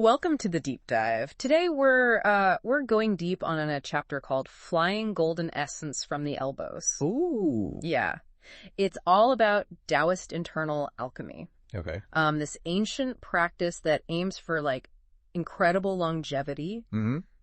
Welcome to the deep dive. Today we're going deep on a chapter called Flying Golden Essence from the Elbows. Ooh. Yeah. It's all about Daoist internal alchemy. Okay. This ancient practice that aims for incredible longevity,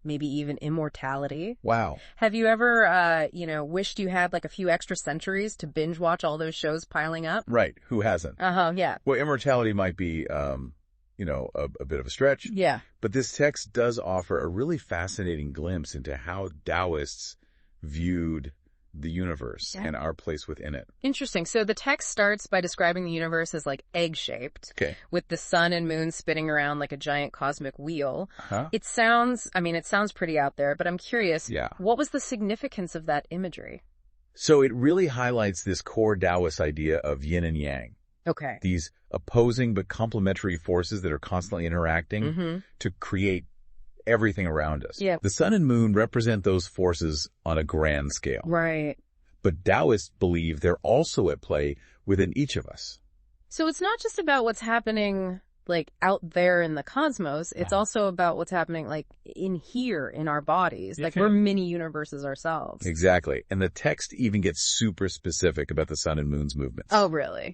maybe even immortality. Wow. Have you ever wished you had a few extra centuries to binge watch all those shows piling up? Right. Who hasn't? Yeah. Well, immortality might be a bit of a stretch. Yeah. But this text does offer a really fascinating glimpse into how Daoists viewed the universe and our place within it. Interesting. So the text starts by describing the universe as egg-shaped, with the sun and moon spinning around like a giant cosmic wheel. It sounds pretty out there, but I'm curious, what was the significance of that imagery? So it really highlights this core Daoist idea of yin and yang. Okay. These opposing but complementary forces that are constantly interacting to create everything around us. Yeah. The sun and moon represent those forces on a grand scale. Right. But Daoists believe they're also at play within each of us. So it's not just about what's happening out there in the cosmos. It's also about what's happening in here in our bodies. We're mini universes ourselves. Exactly. And the text even gets super specific about the sun and moon's movements. Oh, really?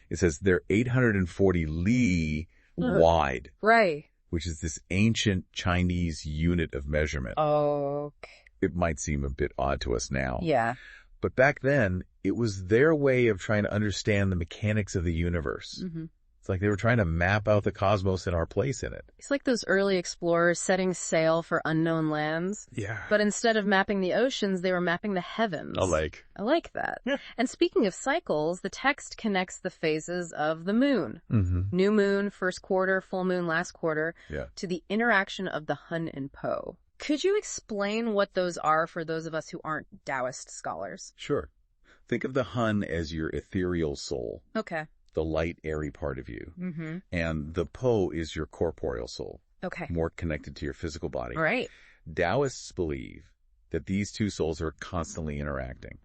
It says they're 840 li wide. Right. Which is this ancient Chinese unit of measurement. Okay. It might seem a bit odd to us now. Yeah. But back then, it was their way of trying to understand the mechanics of the universe. It's like they were trying to map out the cosmos and our place in it. It's like those early explorers setting sail for unknown lands. Yeah. But instead of mapping the oceans, they were mapping the heavens. I like that. Yeah. And speaking of cycles, the text connects the phases of the moon. New moon, first quarter, full moon, last quarter, to the interaction of the Hun and Po. Could you explain what those are for those of us who aren't Daoist scholars? Sure. Think of the Hun as your ethereal soul. Okay. The light, airy part of you. And the Po is your corporeal soul. Okay. More connected to your physical body. Right. Daoists believe that these two souls are constantly interacting,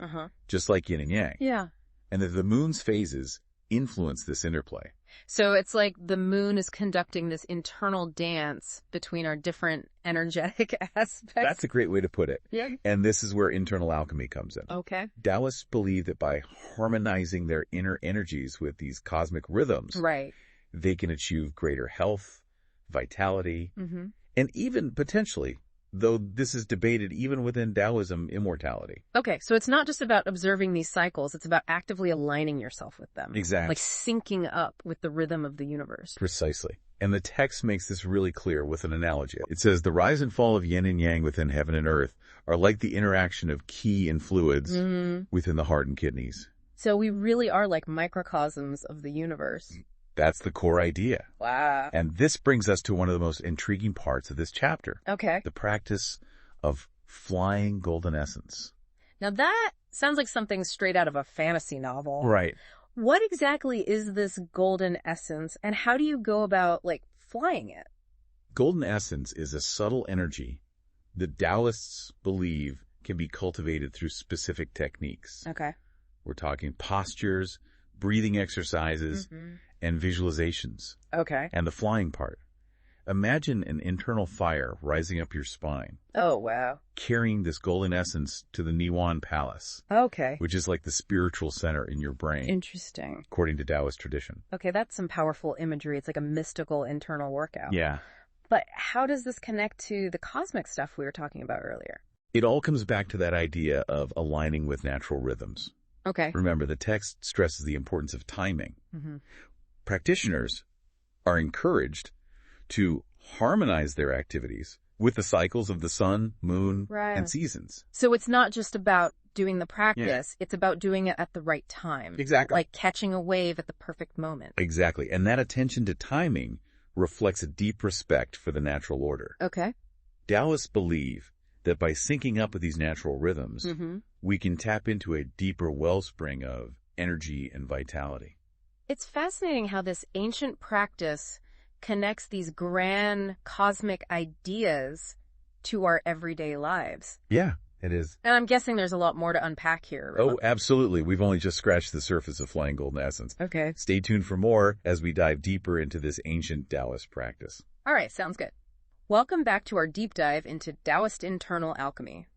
just like yin and yang. Yeah. And that the moon's phases influence this interplay. So it's like the moon is conducting this internal dance between our different energetic aspects. That's a great way to put it. Yeah. And this is where internal alchemy comes in. Okay. Daoists believe that by harmonizing their inner energies with these cosmic rhythms, they can achieve greater health, vitality, and even potentially, though this is debated even within Taoism, immortality. Okay, so it's not just about observing these cycles, it's about actively aligning yourself with them. Exactly. Syncing up with the rhythm of the universe. Precisely. And the text makes this really clear with an analogy. It says, the rise and fall of yin and yang within heaven and earth are like the interaction of qi and fluids within the heart and kidneys. So we really are like microcosms of the universe. That's the core idea. Wow. And this brings us to one of the most intriguing parts of this chapter. Okay. The practice of flying golden essence. Now that sounds like something straight out of a fantasy novel. Right. What exactly is this golden essence, and how do you go about, flying it? Golden essence is a subtle energy that Taoists believe can be cultivated through specific techniques. Okay. We're talking postures, breathing exercises, and visualizations. Okay. And the flying part. Imagine an internal fire rising up your spine. Oh, wow. Carrying this golden essence to the Niwan Palace. Okay. Which is like the spiritual center in your brain. Interesting. According to Taoist tradition. Okay, that's some powerful imagery. It's like a mystical internal workout. Yeah. But how does this connect to the cosmic stuff we were talking about earlier? It all comes back to that idea of aligning with natural rhythms. Okay. Remember, the text stresses the importance of timing. Practitioners are encouraged to harmonize their activities with the cycles of the sun, moon, and seasons. So it's not just about doing the practice, it's about doing it at the right time. Exactly. Like catching a wave at the perfect moment. Exactly. And that attention to timing reflects a deep respect for the natural order. Okay. Taoists believe that by syncing up with these natural rhythms, we can tap into a deeper wellspring of energy and vitality. It's fascinating how this ancient practice connects these grand cosmic ideas to our everyday lives. Yeah, it is. And I'm guessing there's a lot more to unpack here. Oh, absolutely. We've only just scratched the surface of flying golden essence. Okay. Stay tuned for more as we dive deeper into this ancient Taoist practice. All right, sounds good. Welcome back to our deep dive into Daoist internal alchemy.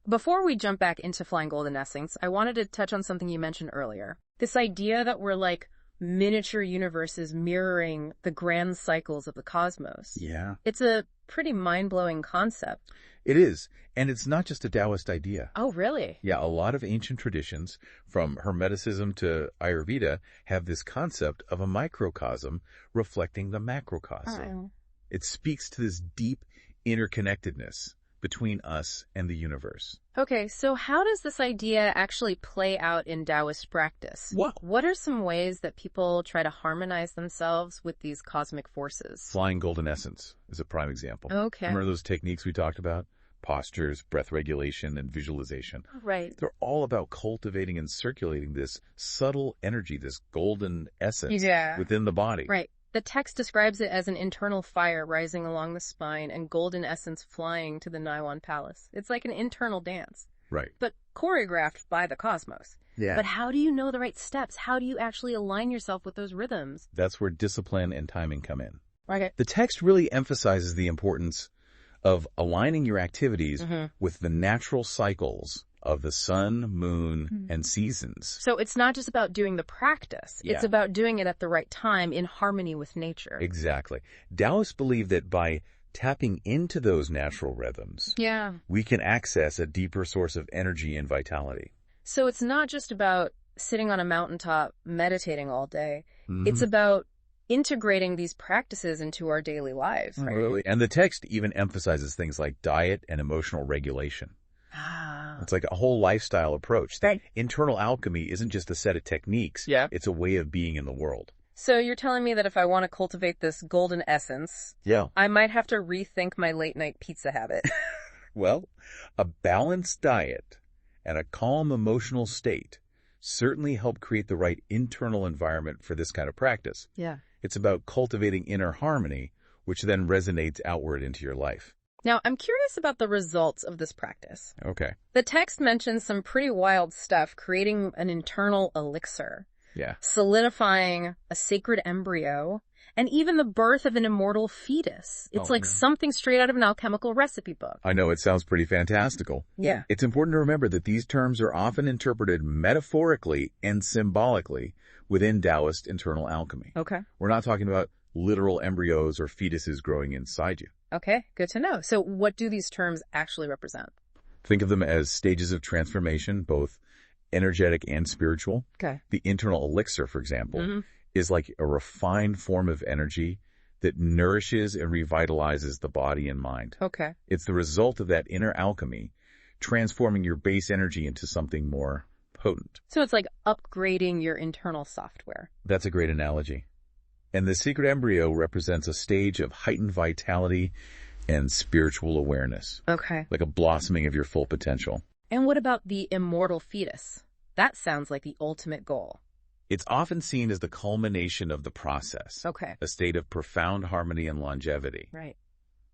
Before we jump back into flying golden essence, I wanted to touch on something you mentioned earlier. This idea that we're like miniature universes mirroring the grand cycles of the cosmos. Yeah. It's a pretty mind-blowing concept. It is. And it's not just a Taoist idea. Oh, really? Yeah, a lot of ancient traditions, from Hermeticism to Ayurveda, have this concept of a microcosm reflecting the macrocosm. Oh. It speaks to this deep interconnectedness between us and the universe. Okay, so how does this idea actually play out in Taoist practice? What are some ways that people try to harmonize themselves with these cosmic forces? Flying golden essence is a prime example. Okay. Remember those techniques we talked about? Postures, breath regulation, and visualization. Right. They're all about cultivating and circulating this subtle energy, this golden essence within the body. Right. The text describes it as an internal fire rising along the spine and golden essence flying to the Naiwan Palace. It's like an internal dance. Right. But choreographed by the cosmos. Yeah. But how do you know the right steps? How do you actually align yourself with those rhythms? That's where discipline and timing come in. Okay. The text really emphasizes the importance of aligning your activities with the natural cycles of the sun, moon, and seasons. So it's not just about doing the practice. Yeah. It's about doing it at the right time in harmony with nature. Exactly. Taoists believe that by tapping into those natural rhythms, we can access a deeper source of energy and vitality. So it's not just about sitting on a mountaintop meditating all day. It's about integrating these practices into our daily lives. Right? Really. And the text even emphasizes things like diet and emotional regulation. It's like a whole lifestyle approach. That internal alchemy isn't just a set of techniques. Yeah. It's a way of being in the world. So you're telling me that if I want to cultivate this golden essence, I might have to rethink my late night pizza habit. Well, a balanced diet and a calm emotional state certainly help create the right internal environment for this kind of practice. Yeah. It's about cultivating inner harmony, which then resonates outward into your life. Now, I'm curious about the results of this practice. Okay. The text mentions some pretty wild stuff, creating an internal elixir, solidifying a sacred embryo, and even the birth of an immortal fetus. It's like something straight out of an alchemical recipe book. I know, it sounds pretty fantastical. Yeah. It's important to remember that these terms are often interpreted metaphorically and symbolically within Taoist internal alchemy. Okay. We're not talking about literal embryos or fetuses growing inside you. Okay, good to know. So what do these terms actually represent? Think of them as stages of transformation, both energetic and spiritual. Okay. The internal elixir, for example, is like a refined form of energy that nourishes and revitalizes the body and mind. Okay. It's the result of that inner alchemy, transforming your base energy into something more potent. So it's like upgrading your internal software. That's a great analogy. And the secret embryo represents a stage of heightened vitality and spiritual awareness. Okay. Like a blossoming of your full potential. And what about the immortal fetus? That sounds like the ultimate goal. It's often seen as the culmination of the process. Okay. A state of profound harmony and longevity. Right.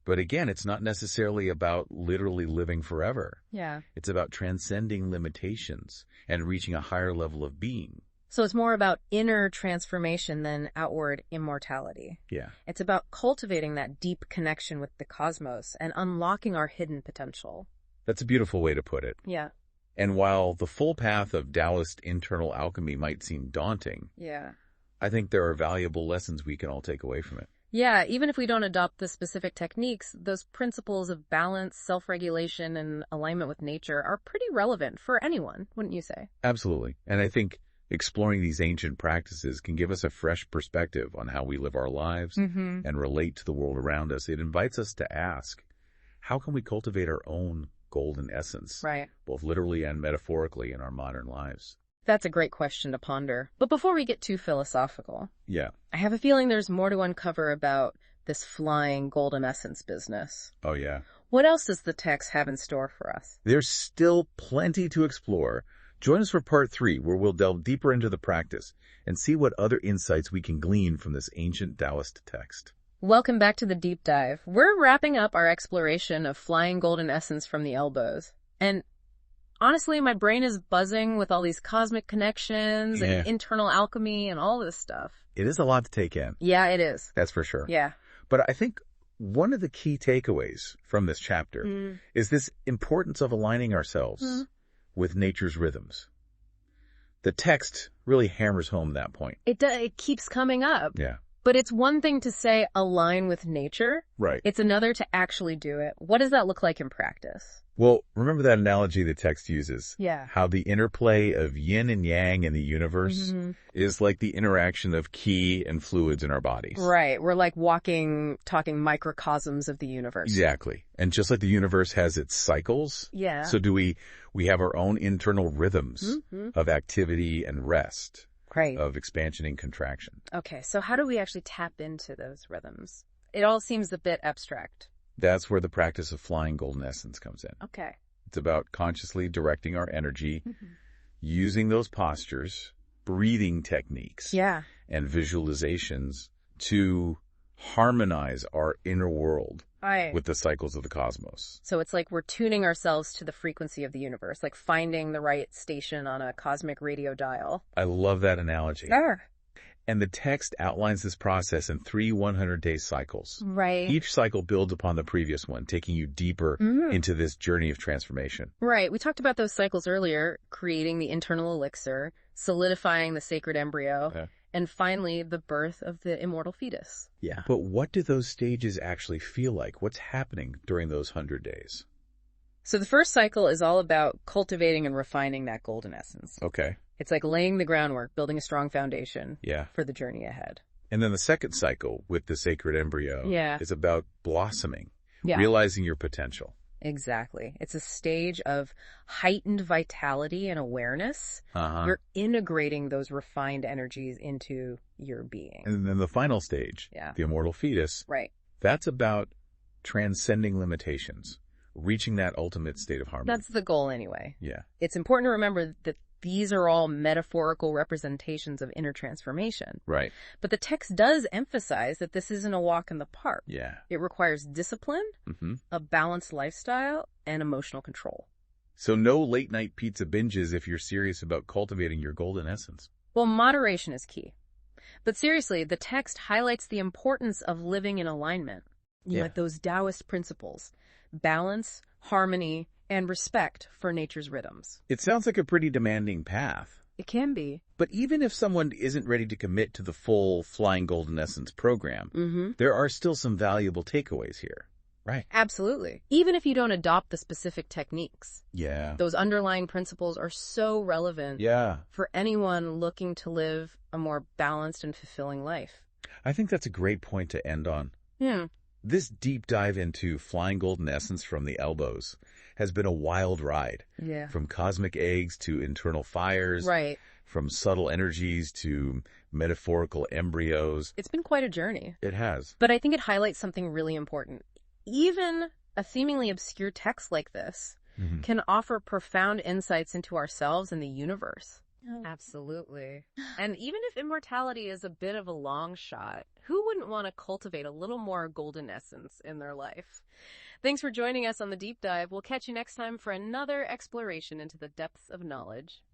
But again, it's not necessarily about literally living forever. Yeah. It's about transcending limitations and reaching a higher level of being. So it's more about inner transformation than outward immortality. Yeah. It's about cultivating that deep connection with the cosmos and unlocking our hidden potential. That's a beautiful way to put it. Yeah. And while the full path of Taoist internal alchemy might seem daunting, I think there are valuable lessons we can all take away from it. Yeah, even if we don't adopt the specific techniques, those principles of balance, self-regulation, and alignment with nature are pretty relevant for anyone, wouldn't you say? Absolutely. And I think exploring these ancient practices can give us a fresh perspective on how we live our lives and relate to the world around us. It invites us to ask, how can we cultivate our own golden essence, both literally and metaphorically in our modern lives? That's a great question to ponder. But before we get too philosophical, I have a feeling there's more to uncover about this flying golden essence business. Oh, yeah. What else does the text have in store for us? There's still plenty to explore. Join us for part 3, where we'll delve deeper into the practice and see what other insights we can glean from this ancient Taoist text. Welcome back to the deep dive. We're wrapping up our exploration of flying golden essence from the elbows. And honestly, my brain is buzzing with all these cosmic connections and internal alchemy and all this stuff. It is a lot to take in. Yeah, it is. That's for sure. Yeah. But I think one of the key takeaways from this chapter is this importance of aligning ourselves with nature's rhythms. The text really hammers home that point. It keeps coming up. Yeah. But it's one thing to say align with nature. Right. It's another to actually do it. What does that look like in practice? Well, remember that analogy the text uses? Yeah. How the interplay of yin and yang in the universe is like the interaction of ki and fluids in our bodies. Right. We're like talking microcosms of the universe. Exactly. And just like the universe has its cycles, so do we have our own internal rhythms of activity and rest. Right. Of expansion and contraction. Okay, so how do we actually tap into those rhythms? It all seems a bit abstract. That's where the practice of flying golden essence comes in. Okay. It's about consciously directing our energy, using those postures, breathing techniques, and visualizations to harmonize our inner world with the cycles of the cosmos. So it's like we're tuning ourselves to the frequency of the universe, like finding the right station on a cosmic radio dial. I love that analogy. Sure. And the text outlines this process in 3 100-day cycles. Right. Each cycle builds upon the previous one, taking you deeper into this journey of transformation. Right. We talked about those cycles earlier, creating the internal elixir, solidifying the sacred embryo, and finally, the birth of the immortal fetus. Yeah. But what do those stages actually feel like? What's happening during those 100 days? So the first cycle is all about cultivating and refining that golden essence. Okay. It's like laying the groundwork, building a strong foundation for the journey ahead. And then the second cycle with the sacred embryo is about blossoming, realizing your potential. Exactly. It's a stage of heightened vitality and awareness. You're integrating those refined energies into your being. And then the final stage, the immortal fetus, that's about transcending limitations, reaching that ultimate state of harmony. That's the goal anyway. Yeah. It's important to remember that these are all metaphorical representations of inner transformation. Right. But the text does emphasize that this isn't a walk in the park. Yeah. It requires discipline, a balanced lifestyle, and emotional control. So no late night pizza binges if you're serious about cultivating your golden essence. Well, moderation is key. But seriously, the text highlights the importance of living in alignment. Like those Daoist principles: balance, harmony, and respect for nature's rhythms. It sounds like a pretty demanding path. It can be. But even if someone isn't ready to commit to the full Flying Golden Essence program, there are still some valuable takeaways here, right? Absolutely. Even if you don't adopt the specific techniques. Yeah. Those underlying principles are so relevant for anyone looking to live a more balanced and fulfilling life. I think that's a great point to end on. This deep dive into Flying Golden Essence from the elbows has been a wild ride. From cosmic eggs to internal fires. From subtle energies to metaphorical embryos. It's been quite a journey. It has. But I think it highlights something really important. Even a seemingly obscure text like this can offer profound insights into ourselves and the universe. Absolutely. And even if immortality is a bit of a long shot, who wouldn't want to cultivate a little more golden essence in their life? Thanks for joining us on the deep dive. We'll catch you next time for another exploration into the depths of knowledge.